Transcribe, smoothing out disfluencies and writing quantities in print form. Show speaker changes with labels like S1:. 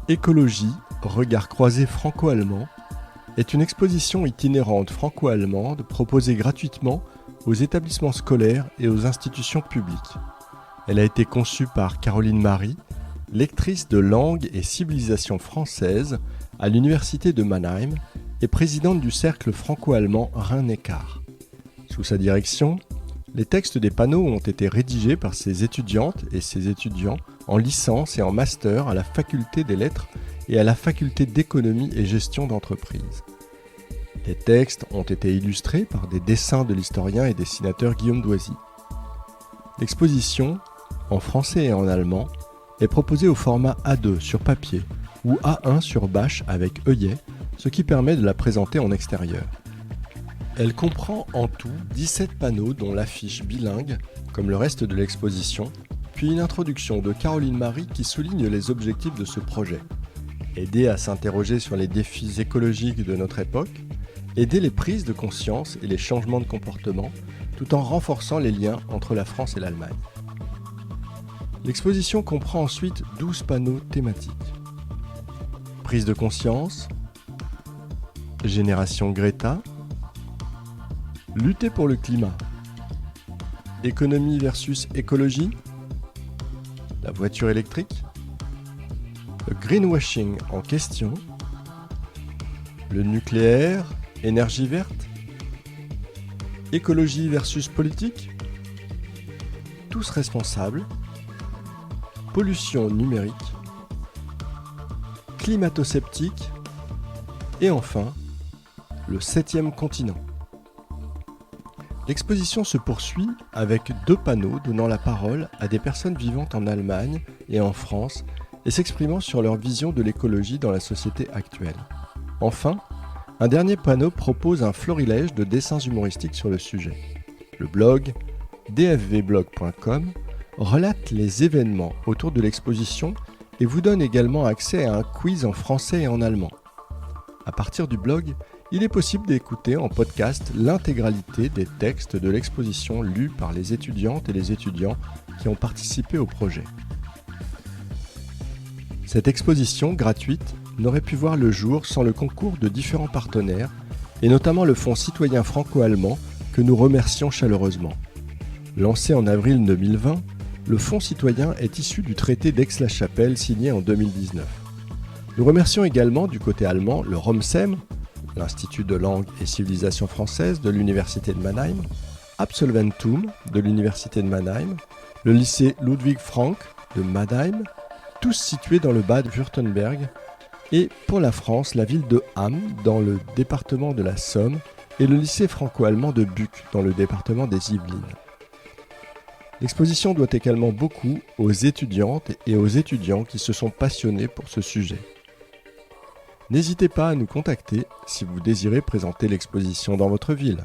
S1: Écologie, regard croisé franco-allemand est une exposition itinérante franco-allemande proposée gratuitement aux établissements scolaires et aux institutions publiques. Elle a été conçue par Caroline Marie, lectrice de langue et civilisation française à l'université de Mannheim et présidente du cercle franco-allemand Rhin-Neckar. Sous sa direction, les textes des panneaux ont été rédigés par ses étudiantes et ses étudiants en licence et en master à la faculté des lettres et à la faculté d'économie et gestion d'entreprise. Les textes ont été illustrés par des dessins de l'historien et dessinateur Guillaume Doisy. L'exposition, en français et en allemand, est proposée au format A2 sur papier ou A1 sur bâche avec œillet, ce qui permet de la présenter en extérieur. Elle comprend en tout 17 panneaux dont l'affiche bilingue, comme le reste de l'exposition, puis une introduction de Caroline Marie qui souligne les objectifs de ce projet. Aider à s'interroger sur les défis écologiques de notre époque, aider les prises de conscience et les changements de comportement, tout en renforçant les liens entre la France et l'Allemagne. L'exposition comprend ensuite 12 panneaux thématiques. Prise de conscience, Génération Greta, lutter pour le climat, économie versus écologie, la voiture électrique, le greenwashing en question, le nucléaire, énergie verte, écologie versus politique, tous responsables, pollution numérique, climato-sceptique et enfin, le 7e continent. L'exposition se poursuit avec 2 panneaux donnant la parole à des personnes vivant en Allemagne et en France et s'exprimant sur leur vision de l'écologie dans la société actuelle. Enfin, un dernier panneau propose un florilège de dessins humoristiques sur le sujet. Le blog dfvblog.com relate les événements autour de l'exposition et vous donne également accès à un quiz en français et en allemand. À partir du blog, il est possible d'écouter en podcast l'intégralité des textes de l'exposition lus par les étudiantes et les étudiants qui ont participé au projet. Cette exposition gratuite n'aurait pu voir le jour sans le concours de différents partenaires, et notamment le Fonds citoyen franco-allemand que nous remercions chaleureusement. Lancé en avril 2020, le Fonds citoyen est issu du traité d'Aix-la-Chapelle signé en 2019. Nous remercions également du côté allemand le ROMSEM, l'Institut de langue et civilisation française de l'Université de Mannheim, Absolventum de l'Université de Mannheim, le lycée Ludwig Frank de Mannheim, tous situés dans le Bade-Württemberg, et pour la France, la ville de Hamm dans le département de la Somme et le lycée franco-allemand de Buc dans le département des Yvelines. L'exposition doit également beaucoup aux étudiantes et aux étudiants qui se sont passionnés pour ce sujet. N'hésitez pas à nous contacter si vous désirez présenter l'exposition dans votre ville.